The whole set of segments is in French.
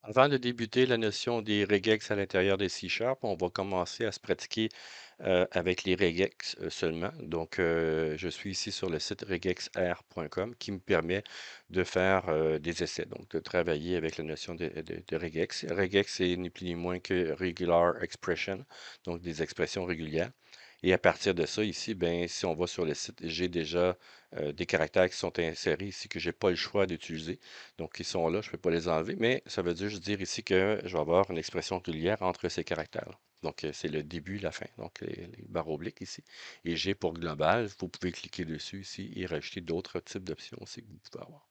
Avant de débuter la notion des regex à l'intérieur des C#, on va commencer à se pratiquer avec les regex seulement. Donc, je suis ici sur le site regexr.com qui me permet de faire des essais, donc de travailler avec la notion de regex. Regex, c'est ni plus ni moins que regular expression, donc des expressions régulières. Et à partir de ça, ici, ben, si on va sur le site, j'ai déjà des caractères qui sont insérés ici que j'ai pas le choix d'utiliser. Donc, ils sont là, je ne peux pas les enlever, mais ça veut juste dire ici que je vais avoir une expression régulière entre ces caractères-là. Donc, c'est le début et la fin, donc les barres obliques ici. Et G pour global, vous pouvez cliquer dessus ici et rajouter d'autres types d'options aussi que vous pouvez avoir.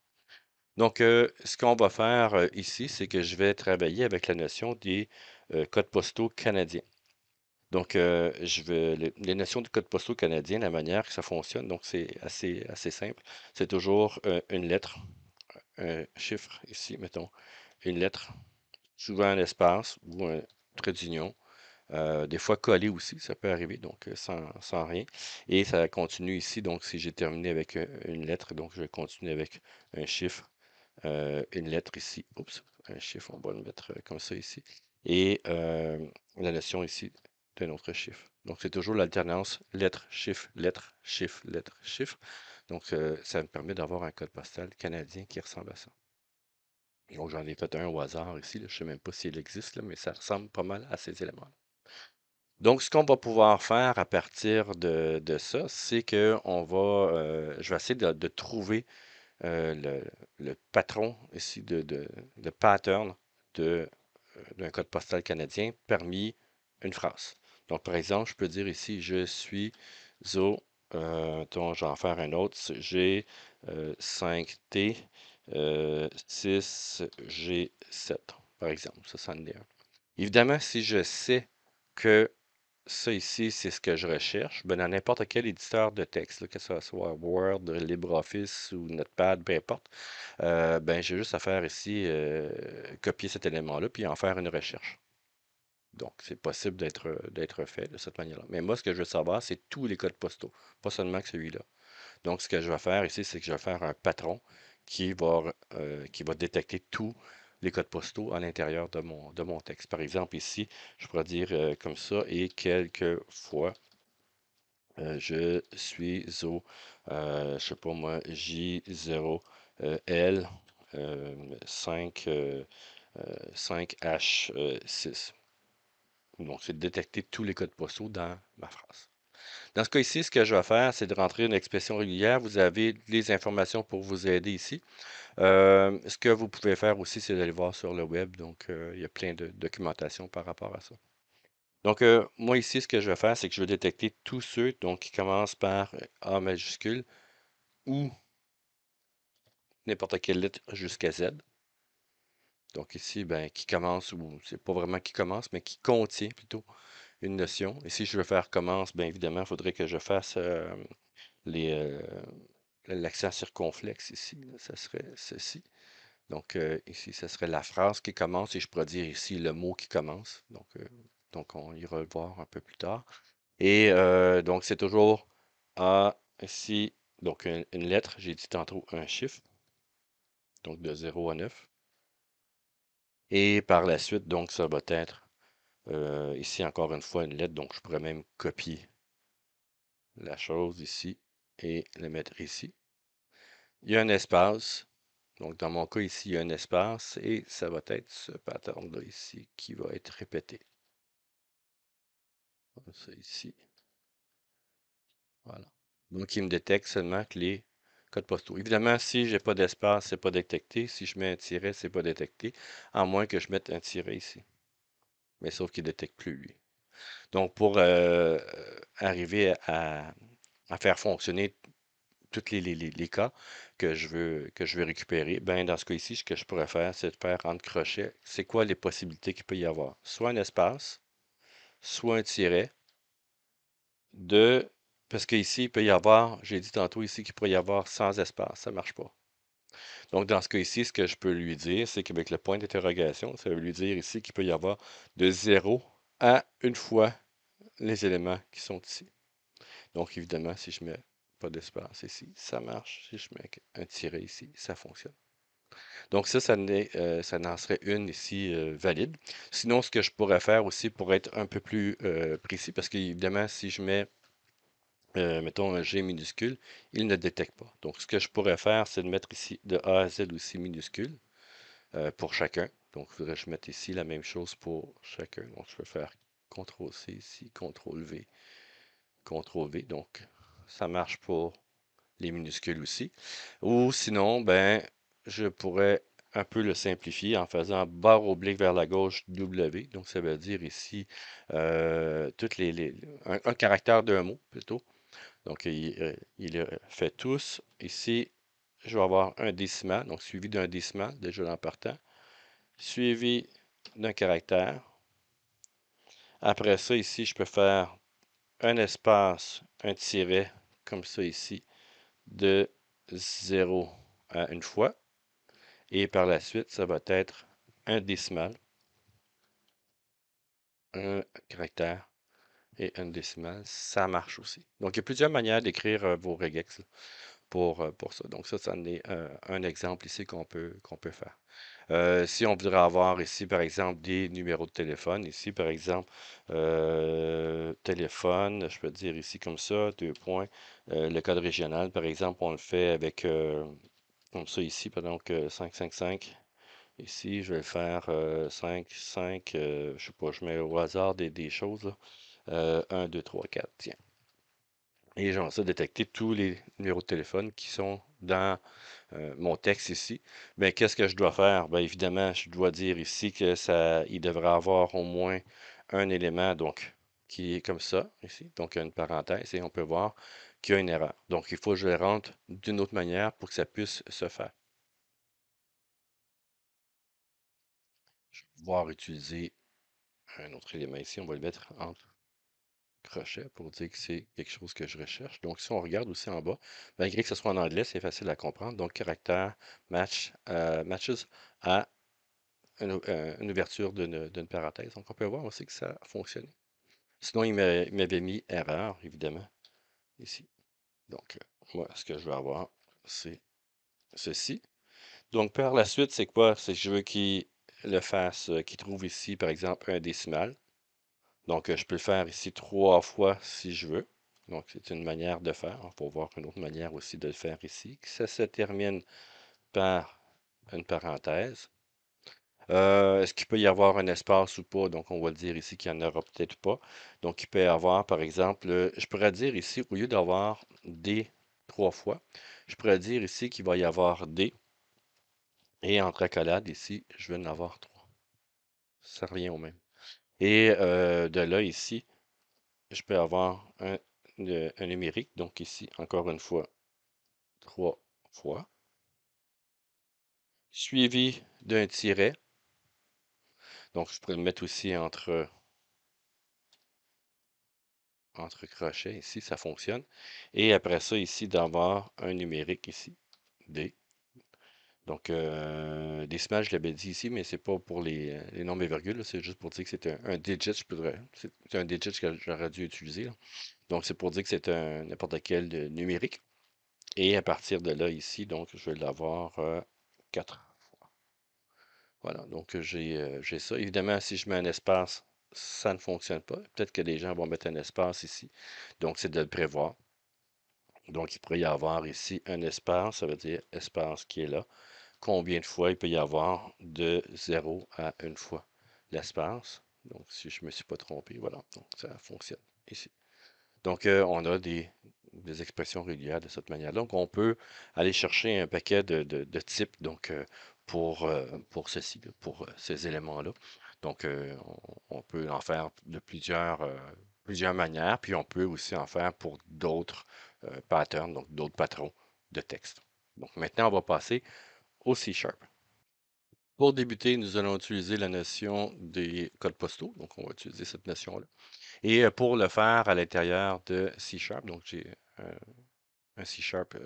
Donc, ce qu'on va faire ici, c'est que je vais travailler avec la notion des codes postaux canadiens. Donc, les notions de codes postaux canadiens, la manière que ça fonctionne, donc c'est assez simple. C'est toujours une lettre, un chiffre ici, mettons, une lettre, souvent un espace ou un trait d'union. Des fois collé aussi, ça peut arriver, donc sans rien. Et ça continue ici, donc si j'ai terminé avec une lettre, donc je vais continuer avec un chiffre, une lettre ici. Oups, un chiffre, on va le mettre comme ça ici. Et la notion ici d'un autre chiffre. Donc c'est toujours l'alternance lettre, chiffre, lettre, chiffre, lettre, chiffre. Donc ça me permet d'avoir un code postal canadien qui ressemble à ça. Donc, j'en ai fait un au hasard ici, là. Je ne sais même pas s'il existe, là, mais ça ressemble pas mal à ces éléments-là. Donc, ce qu'on va pouvoir faire à partir de ça, c'est que je vais essayer de trouver euh, le, le patron ici, le pattern d'un code postal canadien parmi une phrase. Donc, par exemple, je peux dire ici, je suis au, attends, je vais en faire un autre, G 5T 6G7, par exemple, ça, c'en est un. Évidemment, si je sais que ça ici, c'est ce que je recherche, ben dans n'importe quel éditeur de texte, là, que ce soit Word, LibreOffice ou Notepad, peu importe, ben j'ai juste à faire ici, copier cet élément-là, puis en faire une recherche. Donc, c'est possible d'être fait de cette manière-là. Mais moi, ce que je veux savoir, c'est tous les codes postaux, pas seulement que celui-là. Donc, ce que je vais faire ici, c'est que je vais faire un patron qui va détecter tous les codes postaux à l'intérieur de mon texte. Par exemple, ici, je pourrais dire comme ça, et quelquefois, je suis au, je sais pas moi, J0, L, 5, 5H6. Donc, c'est de détecter tous les codes postaux dans ma phrase. Dans ce cas ici, ce que je vais faire, c'est de rentrer une expression régulière. Vous avez les informations pour vous aider ici. Ce que vous pouvez faire aussi, c'est d'aller voir sur le web. Donc, il y a plein de documentation par rapport à ça. Donc, moi ici, ce que je vais faire, c'est que je vais détecter tous ceux donc, qui commencent par A majuscule ou n'importe quelle lettre jusqu'à Z. Donc ici, ben, qui commence, ou c'est pas vraiment qui commence, mais qui contient plutôt une notion. Et si je veux faire commence, bien évidemment, il faudrait que je fasse les, l'accent circonflexe ici. Là, ça serait ceci. Donc ici, ça serait la phrase qui commence et je pourrais dire ici le mot qui commence. Donc on ira le voir un peu plus tard. Et donc c'est toujours A ici, donc une lettre, j'ai dit tantôt un chiffre, donc de 0 à 9. Et par la suite, donc ça va être ici encore une fois une lettre, donc je pourrais même copier la chose ici et la mettre ici. Il y a un espace. Donc, dans mon cas ici, il y a un espace et ça va être ce pattern-là ici qui va être répété. Comme ça ici. Voilà. Donc, il me détecte seulement que les codes postaux. Évidemment, si j'ai pas d'espace, c'est pas détecté. Si je mets un tiret, c'est pas détecté. À moins que je mette un tiret ici. Mais sauf qu'il ne détecte plus lui. Donc, pour arriver à faire fonctionner tous les cas que je veux récupérer, ben dans ce cas ici, ce que je pourrais faire, c'est de faire entre crochets, c'est quoi les possibilités qu'il peut y avoir? Soit un espace, soit un tiret, de, parce qu'ici, il peut y avoir, j'ai dit tantôt ici qu'il pourrait y avoir sans espace, ça ne marche pas. Donc dans ce cas ici, ce que je peux lui dire, c'est qu'avec le point d'interrogation, ça veut lui dire ici qu'il peut y avoir de 0 à une fois les éléments qui sont ici. Donc évidemment, si je mets pas d'espace ici, ça marche. Si je mets un tiret ici, ça fonctionne. Donc ça n'en serait une ici valide. Sinon, ce que je pourrais faire aussi pour être un peu plus précis, parce qu'évidemment, si je mets, mettons, un G minuscule, il ne détecte pas. Donc, ce que je pourrais faire, c'est de mettre ici de A à Z aussi minuscule pour chacun. Donc, il faudrait que je mette ici la même chose pour chacun. Donc, je peux faire CTRL-C ici, CTRL-V, CTRL-V. Donc, ça marche pour les minuscules aussi. Ou sinon, ben, je pourrais un peu le simplifier en faisant barre oblique vers la gauche W. Donc, ça veut dire ici toutes un caractère d'un mot plutôt. Donc, il fait tous. Ici, je vais avoir un décimal, donc suivi d'un décimal, déjà en partant, suivi d'un caractère. Après ça, ici, je peux faire un espace, un tiret, comme ça ici, de 0 à une fois. Et par la suite, ça va être un décimal, un caractère et un décimal. Ça marche aussi. Donc, il y a plusieurs manières d'écrire vos regex là, pour ça. Donc, ça en est un exemple ici qu'on peut faire. Si on voudrait avoir ici, par exemple, des numéros de téléphone, ici, par exemple, téléphone, je peux dire ici comme ça, deux points, le code régional, par exemple, on le fait avec, comme ça ici, donc 555. Ici, je vais faire 5, 5, je sais pas, je mets au hasard des choses, là. 1, 2, 3, 4, tiens. Et j'aimerais ça détecter tous les numéros de téléphone qui sont dans mon texte ici. Mais qu'est-ce que je dois faire? Bien, évidemment, je dois dire ici que ça, il devrait avoir au moins un élément, donc, qui est comme ça, ici. Donc, une parenthèse, et on peut voir qu'il y a une erreur. Donc, il faut que je le rentre d'une autre manière pour que ça puisse se faire. Je vais pouvoir utiliser un autre élément ici. On va le mettre entre crochet pour dire que c'est quelque chose que je recherche. Donc, si on regarde aussi en bas, malgré que ce soit en anglais, c'est facile à comprendre. Donc, caractère matches à une ouverture d'une parenthèse. Donc, on peut voir aussi que ça a fonctionné. Sinon, il m'avait mis erreur, évidemment, ici. Donc, moi, ce que je vais avoir, c'est ceci. Donc, par la suite, c'est quoi? C'est que je veux qu'il le fasse, qu'il trouve ici, par exemple, un décimal. Donc, je peux le faire ici 3 fois si je veux. Donc, c'est une manière de faire. On va voir une autre manière aussi de le faire ici. Ça se termine par une parenthèse. Est-ce qu'il peut y avoir un espace ou pas? Donc, on va dire ici qu'il n'y en aura peut-être pas. Donc, il peut y avoir, par exemple, je pourrais dire ici, au lieu d'avoir D 3 fois, je pourrais dire ici qu'il va y avoir D. Et entre accolades, ici, je vais en avoir 3. Ça revient au même. Et de là, ici, je peux avoir un numérique. Donc ici, encore une fois, 3 fois, suivi d'un tiret. Donc, je pourrais le mettre aussi entre crochets. Ici, ça fonctionne. Et après ça, ici, d'avoir un numérique ici, D. Donc, décimal, je l'avais dit ici, mais c'est pas pour les nombres et virgules, là. C'est juste pour dire que c'est un digit. C'est un digit que j'aurais dû utiliser, là. Donc, c'est pour dire que c'est un n'importe quel numérique. Et à partir de là, ici, donc, je vais l'avoir 4 fois. Voilà, donc j'ai ça. Évidemment, si je mets un espace, ça ne fonctionne pas. Peut-être que les gens vont mettre un espace ici. Donc, c'est de le prévoir. Donc, il pourrait y avoir ici un espace, ça veut dire espace qui est là. Combien de fois il peut y avoir de 0 à une fois l'espace. Donc, si je ne me suis pas trompé, voilà. Donc, ça fonctionne ici. Donc, on a des expressions régulières de cette manière. Donc, on peut aller chercher un paquet de types donc, pour ceci, là, pour ces éléments-là. Donc, on peut en faire de plusieurs manières, puis on peut aussi en faire pour d'autres patterns, donc d'autres patrons de texte. Donc, maintenant, on va passer au C Sharp. Pour débuter, nous allons utiliser la notion des codes postaux. Donc, on va utiliser cette notion-là. Et pour le faire à l'intérieur de C Sharp, donc j'ai un C Sharp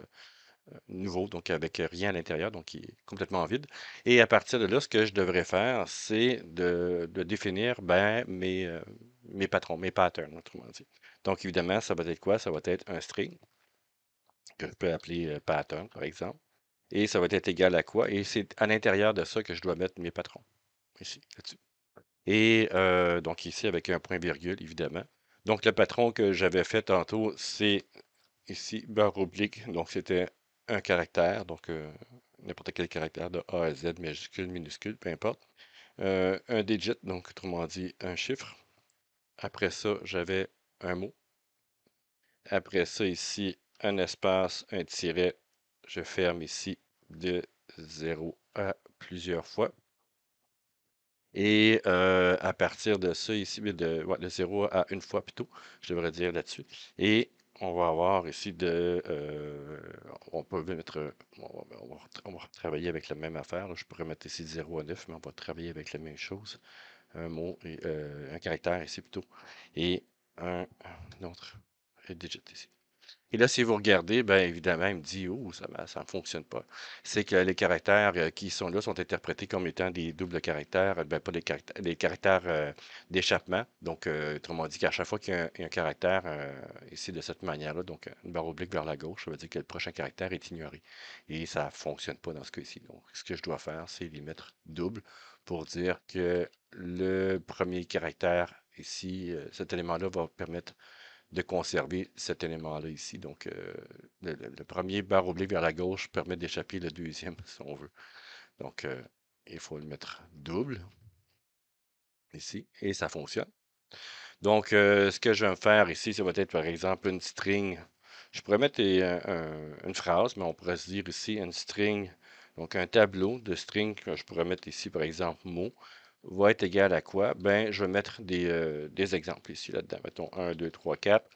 nouveau, donc avec rien à l'intérieur, donc qui est complètement vide. Et à partir de là, ce que je devrais faire, c'est de définir ben, mes patrons, mes patterns, autrement dit. Donc évidemment, ça va être quoi? Ça va être un string que je peux appeler pattern, par exemple. Et ça va être égal à quoi? Et c'est à l'intérieur de ça que je dois mettre mes patrons, ici, là-dessus. Et donc ici, avec un point-virgule, évidemment. Donc le patron que j'avais fait tantôt, c'est ici, barre oblique. Donc c'était un caractère, donc n'importe quel caractère de A à Z, majuscule, minuscule, peu importe. Un digit, donc autrement dit, un chiffre. Après ça, j'avais un mot. Après ça, ici, un espace, un tiret. Je ferme ici de 0 à plusieurs fois. Et à partir de ça, ici, mais de 0 à une fois plutôt, je devrais dire là-dessus. Et on va avoir ici on peut mettre, on va travailler avec la même affaire, là. Je pourrais mettre ici de 0 à 9, mais on va travailler avec la même chose. Un mot, et, un caractère ici plutôt. Et un autre digit ici. Et là, si vous regardez, bien évidemment, il me dit, oh, ça ne fonctionne pas. C'est que les caractères qui sont là sont interprétés comme étant des doubles caractères, ben, pas des caractères d'échappement. Donc, autrement dit, qu'à chaque fois qu'il y a un caractère ici de cette manière-là, donc une barre oblique vers la gauche, ça veut dire que le prochain caractère est ignoré. Et ça ne fonctionne pas dans ce cas-ci. Donc, ce que je dois faire, c'est les mettre doubles pour dire que le premier caractère ici, cet élément-là va permettre de conserver cet élément-là ici. Donc, le premier barre oblique vers la gauche permet d'échapper le deuxième, si on veut. Donc, il faut le mettre double ici et ça fonctionne. Donc, ce que je vais me faire ici, ça va être par exemple une string. Je pourrais mettre une phrase, mais on pourrait se dire ici une string, donc un tableau de string que je pourrais mettre ici, par exemple, mot, va être égal à quoi? Ben, je vais mettre des exemples ici, là-dedans. Mettons 1, 2, 3, 4.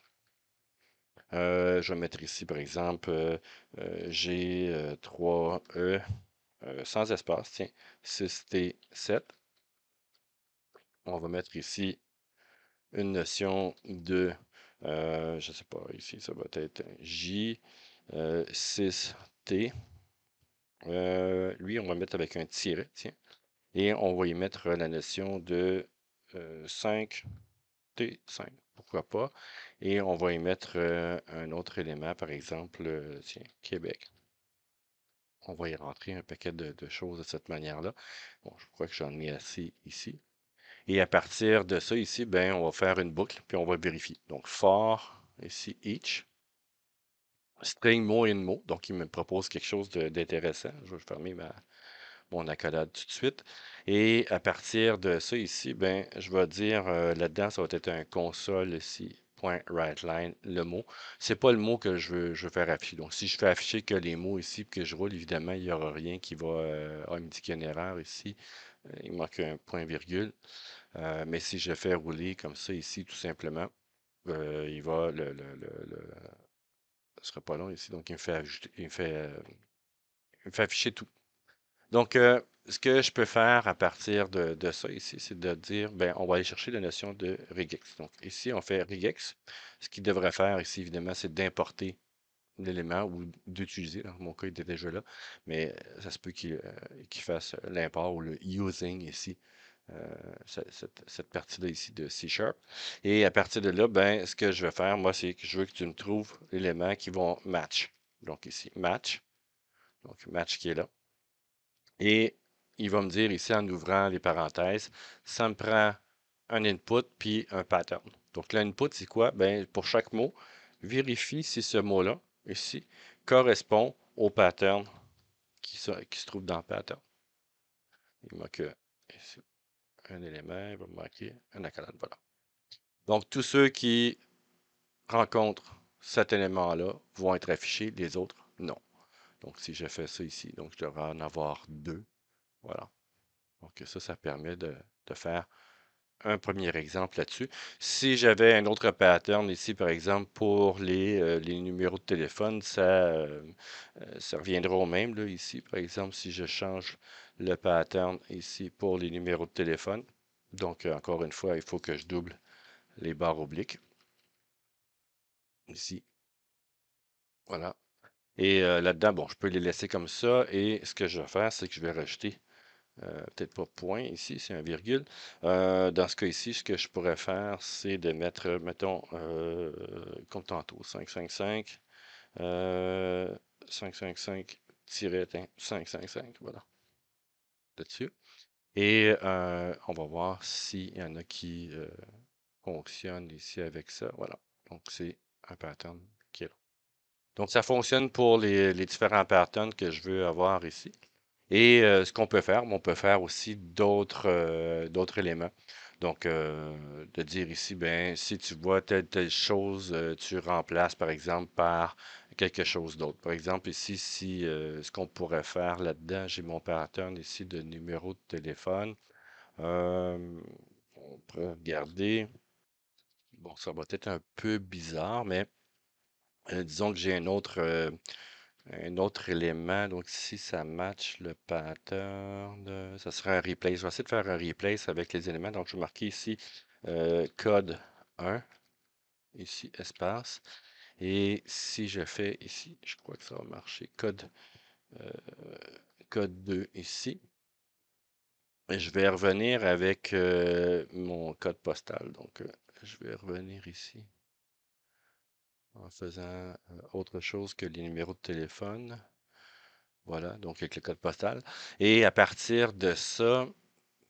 Je vais mettre ici, par exemple, G, 3E, sans espace, tiens, 6T, 7. On va mettre ici une notion de, je ne sais pas, ici, ça va être J, 6T. Lui, on va mettre avec un tiret, tiens. Et on va y mettre la notion de 5T5, pourquoi pas. Et on va y mettre un autre élément, par exemple, tiens, Québec. On va y rentrer un paquet de choses de cette manière-là. Bon, je crois que j'en ai assez ici. Et à partir de ça ici, ben, on va faire une boucle, puis on va vérifier. Donc, for, ici, each, string mot in mot. Donc, il me propose quelque chose d'intéressant. Je vais fermer mon accolade tout de suite. Et à partir de ça ici, ben, je vais dire là-dedans, ça va être un console ici, point .writeLine, le mot. C'est pas le mot que je veux faire afficher. Donc, si je fais afficher que les mots ici, puis que je roule, évidemment, il n'y aura rien qui va... il me dit qu'il y a une erreur ici. Il manque un point-virgule. Mais si je fais rouler comme ça ici, tout simplement, il va... Ce sera pas long ici. Donc, il me fait ajouter, il me fait afficher tout. Donc, ce que je peux faire à partir de ça ici, c'est de dire, ben, on va aller chercher la notion de regex. Donc, ici, on fait regex. Ce qu'il devrait faire ici, évidemment, c'est d'importer l'élément ou d'utiliser. Dans mon cas, il était déjà là, mais ça se peut qu'il fasse l'import ou le using ici, cette partie-là ici de C Sharp. Et à partir de là, ben, ce que je vais faire, moi, c'est que je veux que tu me trouves l'élément qui vont match. Donc, ici, match. Donc, match qui est là. Et il va me dire ici en ouvrant les parenthèses, ça me prend un input puis un pattern. Donc l'input, c'est quoi? Ben, pour chaque mot, vérifie si ce mot-là, ici, correspond au pattern qui se trouve dans le pattern. Il manque ici un élément, il va me manquer un accolade. Voilà. Donc tous ceux qui rencontrent cet élément-là vont être affichés, les autres, non. Donc si je fais ça ici, donc je devrais en avoir deux. Voilà. Donc ça permet de faire un premier exemple là-dessus. Si j'avais un autre pattern ici, par exemple, pour les numéros de téléphone, ça reviendra au même, là, ici. Par exemple, si je change le pattern ici pour les numéros de téléphone, donc encore une fois, il faut que je double les barres obliques. Ici, voilà. Et là-dedans, bon, je peux les laisser comme ça. Et ce que je vais faire, c'est que je vais rajouter peut-être pas point ici, c'est un virgule. Dans ce cas ici, ce que je pourrais faire, c'est de mettre, mettons, comme tantôt, 555, 555 555, voilà, là-dessus. Et on va voir s'il y en a qui fonctionnent ici avec ça. Voilà. Donc, c'est un pattern qui est là. Donc, ça fonctionne pour les différents patterns que je veux avoir ici. Et ce qu'on peut faire, on peut faire aussi d'autres éléments. Donc, de dire ici, ben, si tu vois telle chose, tu remplaces par exemple par quelque chose d'autre. Par exemple, ici, si ce qu'on pourrait faire là-dedans, j'ai mon pattern ici de numéro de téléphone. On peut regarder. Bon, ça va être un peu bizarre, mais disons que j'ai un autre élément. Donc, si ça match le pattern, ça serait un replace. Je vais essayer de faire un replace avec les éléments. Donc, je vais marquer ici code 1, ici espace. Et si je fais ici, je crois que ça va marcher, euh, code 2 ici. Et je vais revenir avec mon code postal. Donc, je vais revenir ici en faisant autre chose que les numéros de téléphone. Voilà, donc avec le code postal. Et à partir de ça,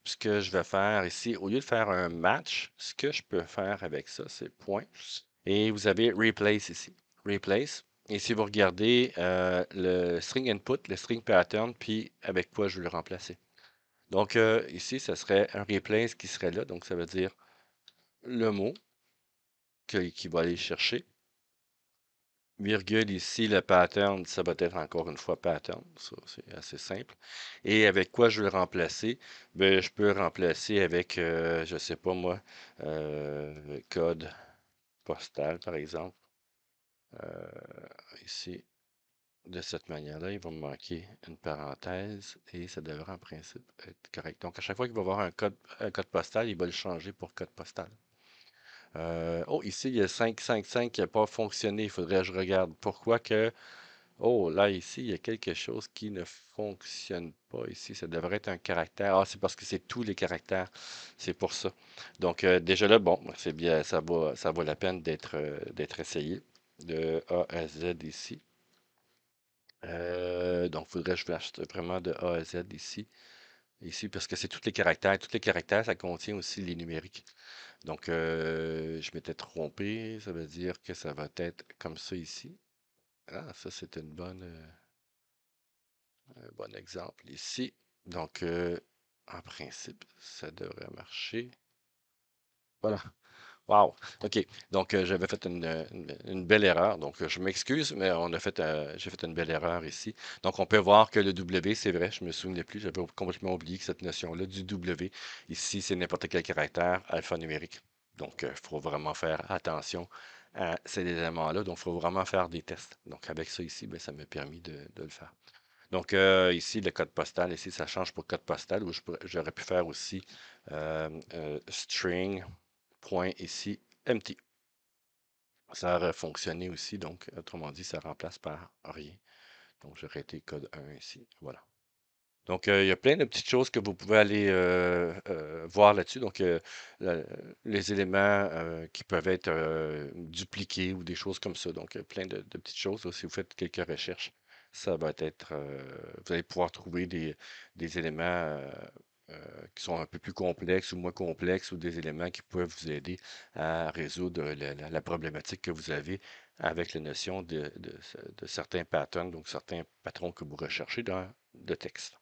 ce que je vais faire ici, au lieu de faire un match, ce que je peux faire avec ça, c'est point. Et vous avez replace ici. Replace. Et si vous regardez le string input, le string pattern, puis avec quoi je veux le remplacer. Donc ici, ce serait un replace qui serait là. Donc ça veut dire le mot qui va aller chercher. Virgule ici, le pattern, ça va être encore une fois pattern. Ça, c'est assez simple. Et avec quoi je veux le remplacer? Ben, je peux le remplacer avec, je sais pas moi, code postal, par exemple. Ici, de cette manière-là, il va me manquer une parenthèse et ça devrait en principe être correct. Donc, à chaque fois qu'il va avoir un code postal, il va le changer pour code postal. Oh, ici, il y a 555 qui n'a pas fonctionné. Il faudrait que je regarde. Pourquoi que... Oh, là, ici, il y a quelque chose qui ne fonctionne pas ici. Ça devrait être un caractère. Ah, c'est parce que c'est tous les caractères. C'est pour ça. Donc, déjà là, bon, c'est bien, ça vaut la peine d'être essayé. De A à Z ici. Donc, il faudrait que je fasse vraiment de A à Z ici. Ici, parce que c'est tous les caractères. Tous les caractères, ça contient aussi les numériques. Donc, je m'étais trompé. Ça veut dire que ça va être comme ça ici. Ah, ça, c'est un bon exemple ici. Donc, en principe, ça devrait marcher. Voilà. Wow. OK. Donc, j'avais fait une belle erreur. Donc, je m'excuse, mais j'ai fait une belle erreur ici. Donc, on peut voir que le W, c'est vrai, je me souvenais plus, j'avais complètement oublié que cette notion-là du W, ici, c'est n'importe quel caractère alphanumérique. Donc, il faut vraiment faire attention à ces éléments-là. Donc, il faut vraiment faire des tests. Donc, avec ça ici, ben, ça m'a permis de le faire. Donc, ici, le code postal, ici, ça change pour code postal, où j'aurais pu faire aussi string, point ici, empty. Ça aurait fonctionné aussi, donc, autrement dit, ça remplace par rien. Donc, j'aurais été code 1 ici. Voilà. Donc, il y a plein de petites choses que vous pouvez aller voir là-dessus. Donc, la- les éléments qui peuvent être dupliqués ou des choses comme ça. Donc, plein de petites choses. Là, si vous faites quelques recherches, ça va être, vous allez pouvoir trouver des éléments qui sont un peu plus complexes ou moins complexes ou des éléments qui peuvent vous aider à résoudre la problématique que vous avez avec la notion de certains patterns, donc certains patrons que vous recherchez dans le texte.